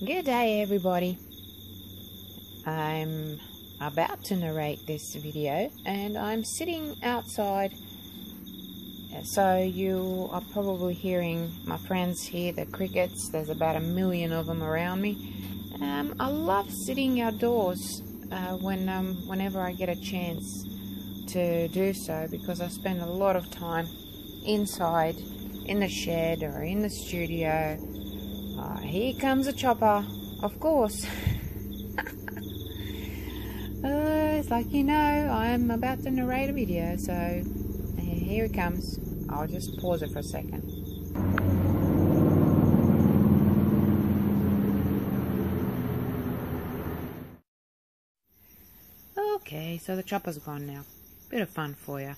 Good day, everybody. I'm about to narrate this video and I'm sitting outside, so you are probably hearing my friends here, the crickets. There's about 1 million of them around me. I love sitting outdoors whenever I get a chance to do so, because I spend a lot of time inside in the shed or in the studio. Here comes a chopper, of course. It's like, you know, I'm about to narrate a video, so here it comes. I'll just pause it for a second. Okay, so the chopper's gone now. Bit of fun for you.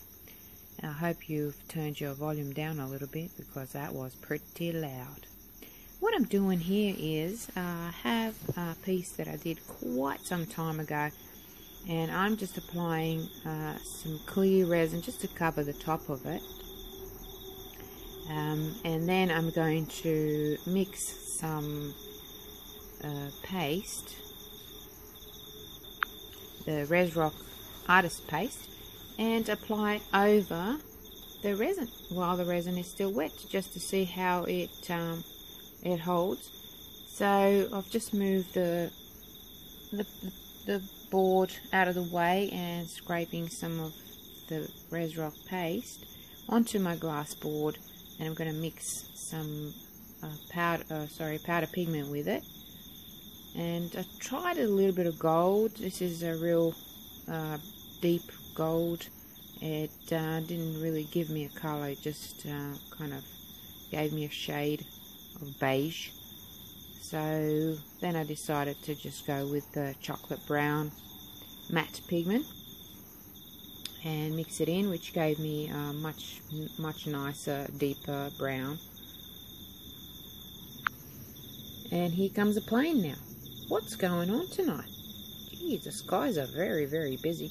I hope you've turned your volume down a little bit, because that was pretty loud. What I'm doing here is I have a piece that I did quite some time ago, and I'm just applying some clear resin just to cover the top of it, and then I'm going to mix some paste, the Rezrok artist paste, and apply it over the resin while the resin is still wet, just to see how it holds. So I've just moved the board out of the way and scraping some of the Rezrok paste onto my glass board, and I'm going to mix some powder pigment with it. And I tried a little bit of gold. This is a real deep gold. It didn't really give me a color, it just kind of gave me a shade of beige. So then I decided to just go with the chocolate brown matte pigment and mix it in, which gave me a much nicer, deeper brown. And here comes a plane now. What's going on tonight? Geez, the skies are very, very busy.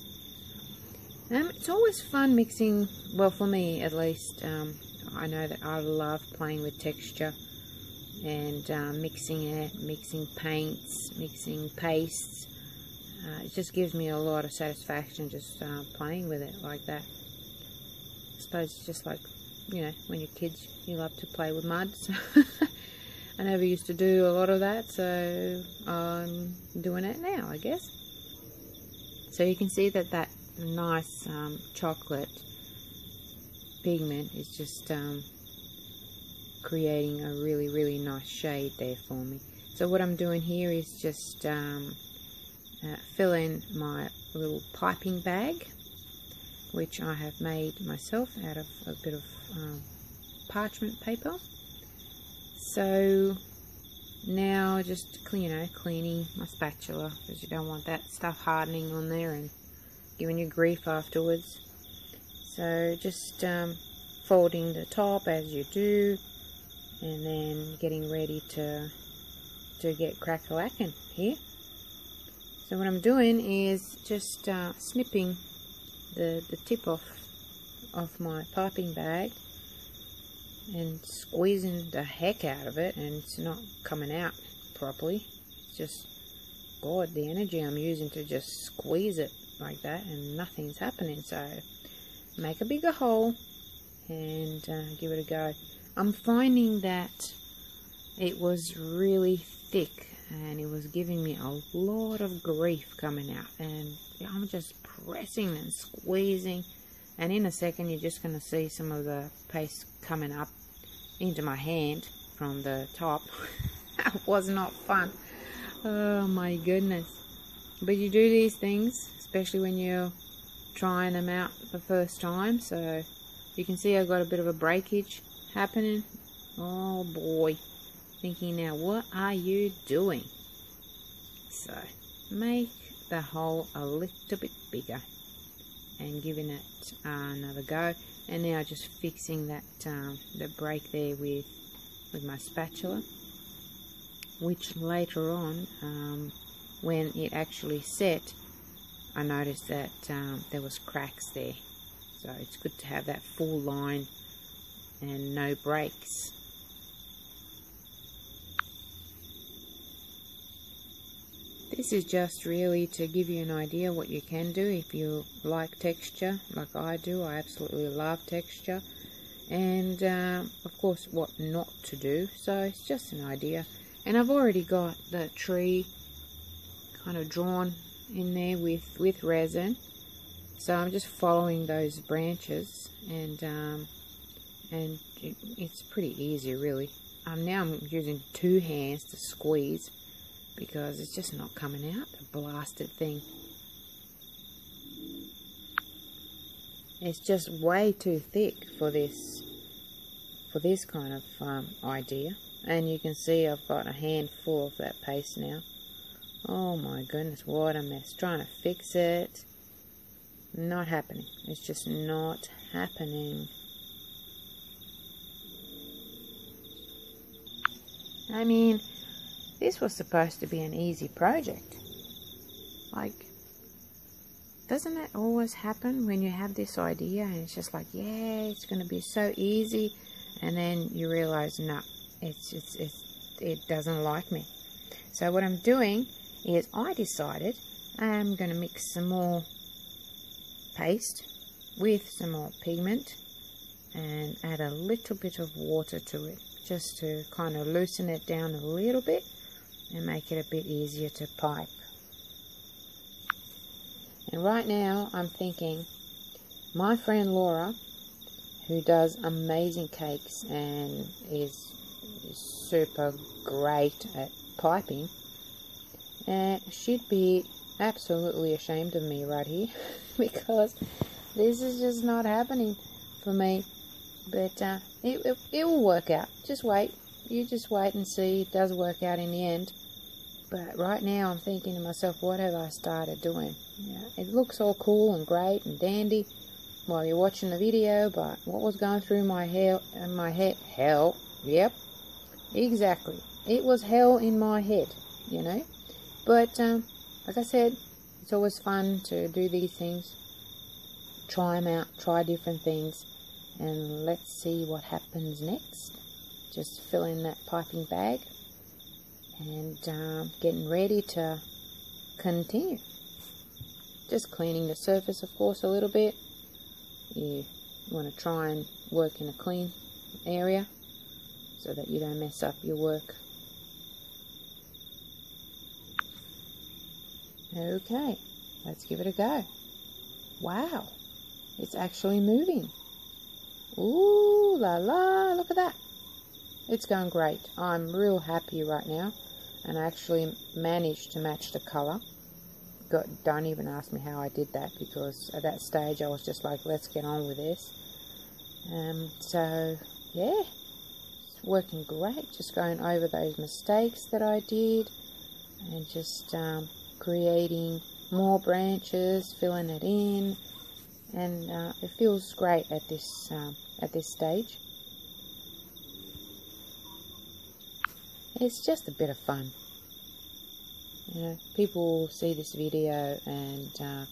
It's always fun mixing, well, for me at least. I know that I love playing with texture and mixing paints, mixing pastes. It just gives me a lot of satisfaction just playing with it like that. I suppose it's just like, you know, when you're kids, you love to play with mud. So I never used to do a lot of that, so I'm doing it now, I guess. So you can see that that nice chocolate pigment is just creating a really, really nice shade there for me. So what I'm doing here is just fill in my little piping bag, which I have made myself out of a bit of parchment paper. So now just cleaning my spatula, because you don't want that stuff hardening on there and giving you grief afterwards. So just folding the top as you do, and then getting ready to get crack-a-lackin' here. So what I'm doing is just snipping the tip off my piping bag and squeezing the heck out of it, and it's not coming out properly. It's just, God, the energy I'm using to just squeeze it like that, and nothing's happening. So make a bigger hole and give it a go. I'm finding that it was really thick and it was giving me a lot of grief coming out, and I'm just pressing and squeezing, and in a second you're just going to see some of the paste coming up into my hand from the top. That was not fun. Oh my goodness. But you do these things, especially when you're trying them out the first time. So you can see I've got a bit of a breakage happening. Oh boy. Thinking now, what are you doing? So make the hole a little bit bigger and giving it another go. And now just fixing that the break there with my spatula, which later on when it actually set, I noticed that there was cracks there. So it's good to have that full line and no breaks. This is just really to give you an idea what you can do if you like texture, like I do. I absolutely love texture. And of course what not to do. So it's just an idea. And I've already got the tree kind of drawn in there with resin. So I'm just following those branches, and it's pretty easy really. Now I'm using 2 hands to squeeze because it's just not coming out, the blasted thing. It's just way too thick for this kind of idea. And you can see I've got a handful of that paste now. Oh my goodness, what a mess. Trying to fix it. Not happening. It's just not happening. I mean, this was supposed to be an easy project. Like, doesn't that always happen when you have this idea and it's just like, yeah, it's going to be so easy, and then you realize, no, it doesn't like me. So what I'm doing is I decided I'm going to mix some more paste with some more pigment and add a little bit of water to it, just to kind of loosen it down a little bit and make it a bit easier to pipe. And right now I'm thinking, my friend Laura, who does amazing cakes and is super great at piping, she'd be absolutely ashamed of me right here because this is just not happening for me. But it will work out. Just wait. You just wait and see. It does work out in the end. But right now I'm thinking to myself, what have I started doing? Yeah, it looks all cool and great and dandy while you're watching the video, but what was going through my head? Hell. Yep, exactly. It was hell in my head, you know. But like I said, it's always fun to do these things. Try them out. Try different things. And let's see what happens next. Just fill in that piping bag and getting ready to continue. Just cleaning the surface, of course, a little bit. You want to try and work in a clean area so that you don't mess up your work. Okay, let's give it a go. Wow, it's actually moving. Ooh la la, look at that. It's going great. I'm real happy right now, and I actually managed to match the color. Don't even ask me how I did that, because at that stage I was just like, let's get on with this. So yeah, it's working great. Just going over those mistakes that I did and just creating more branches, filling it in, and it feels great at this stage. It's just a bit of fun. You know, people see this video and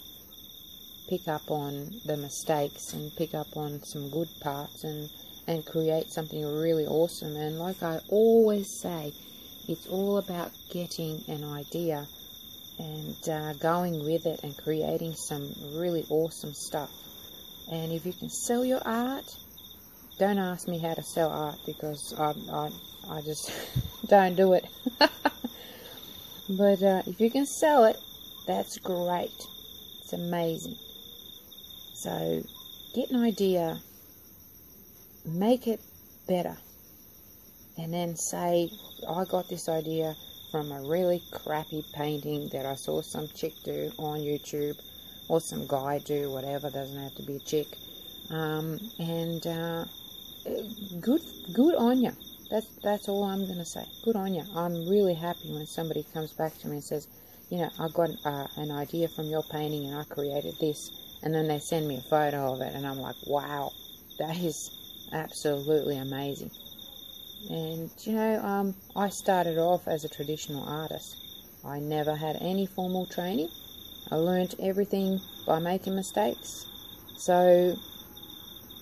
pick up on the mistakes and pick up on some good parts and create something really awesome. And like I always say, it's all about getting an idea and going with it and creating some really awesome stuff. And if you can sell your art, don't ask me how to sell art, because I just don't do it. But if you can sell it, that's great. It's amazing. So get an idea, make it better, and then say, I got this idea from a really crappy painting that I saw some chick do on YouTube, or some guy do, whatever, doesn't have to be a chick. Good on you. That's all I'm going to say. Good on you. I'm really happy when somebody comes back to me and says, you know, I got an idea from your painting and I created this, and then they send me a photo of it and I'm like, wow, that is absolutely amazing. And you know, I started off as a traditional artist. I never had any formal training. I learned everything by making mistakes. So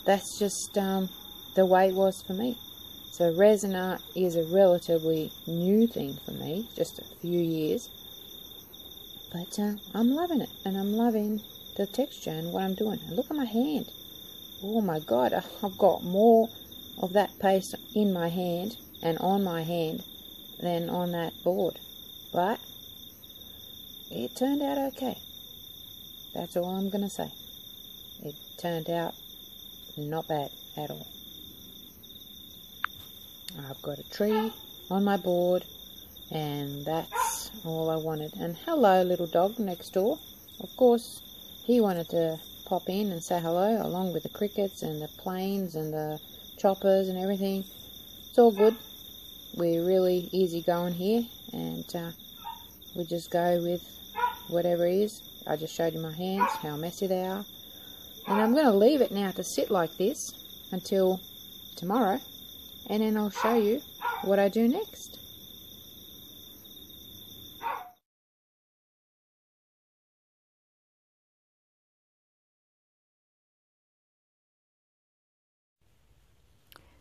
that's just the way it was for me. So resin art is a relatively new thing for me, just a few years. But I'm loving it, and I'm loving the texture and what I'm doing. And look at my hand. Oh my God, I've got more of that paste in my hand and on my hand than on that board. But it turned out okay. That's all I'm going to say. It turned out not bad at all. I've got a tree on my board, and that's all I wanted. And hello, little dog next door. Of course, he wanted to pop in and say hello, along with the crickets and the planes and the choppers and everything. It's all good. We're really easy going here, and we just go with whatever is. I just showed you my hands, how messy they are. And I'm going to leave it now to sit like this until tomorrow, and then I'll show you what I do next.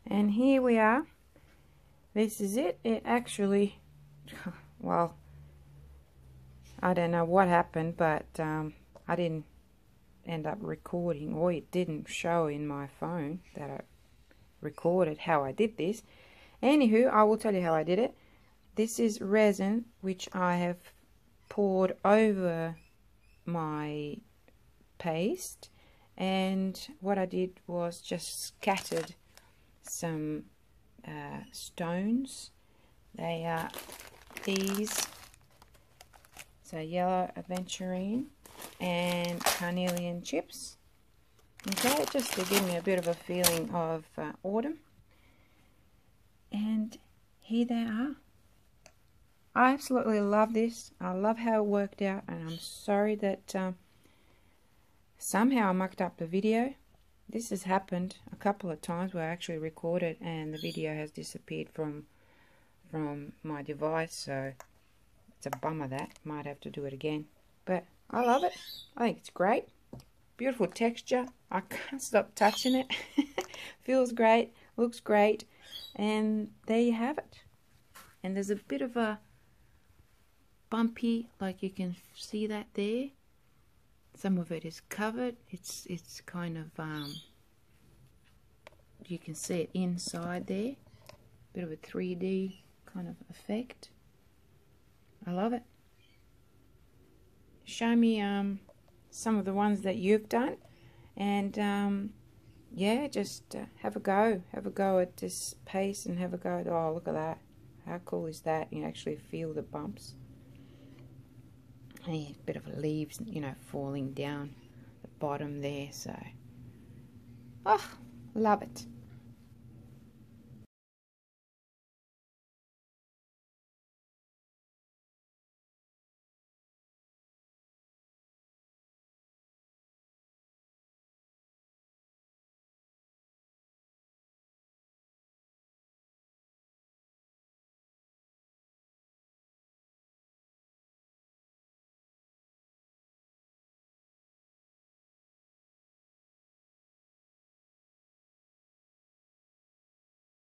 And here we are. This is it. It actually, well, I don't know what happened, but I didn't end up recording, or it didn't show in my phone that I recorded how I did this. Anywho, I will tell you how I did it. This is resin which I have poured over my paste, and what I did was just scattered some stones. They are these, so yellow aventurine and carnelian chips. Okay, just to give me a bit of a feeling of autumn. And here they are. I absolutely love this. I love how it worked out, and I'm sorry that somehow I mucked up the video. This has happened a couple of times where I actually recorded and the video has disappeared from my device, so it's a bummer. That might have to do it again, but I love it. I think it's great. Beautiful texture. I can't stop touching it. Feels great, looks great, and there you have it. And there's a bit of a bumpy, like you can see that there. Some of it is covered. It's kind of you can see it inside there. Bit of a 3D kind of effect. I love it. Show me some of the ones that you've done, and yeah, just have a go at this paste and have a go. Oh, look at that! How cool is that? You actually feel the bumps. And a bit of leaves, you know, falling down the bottom there. So, oh, love it.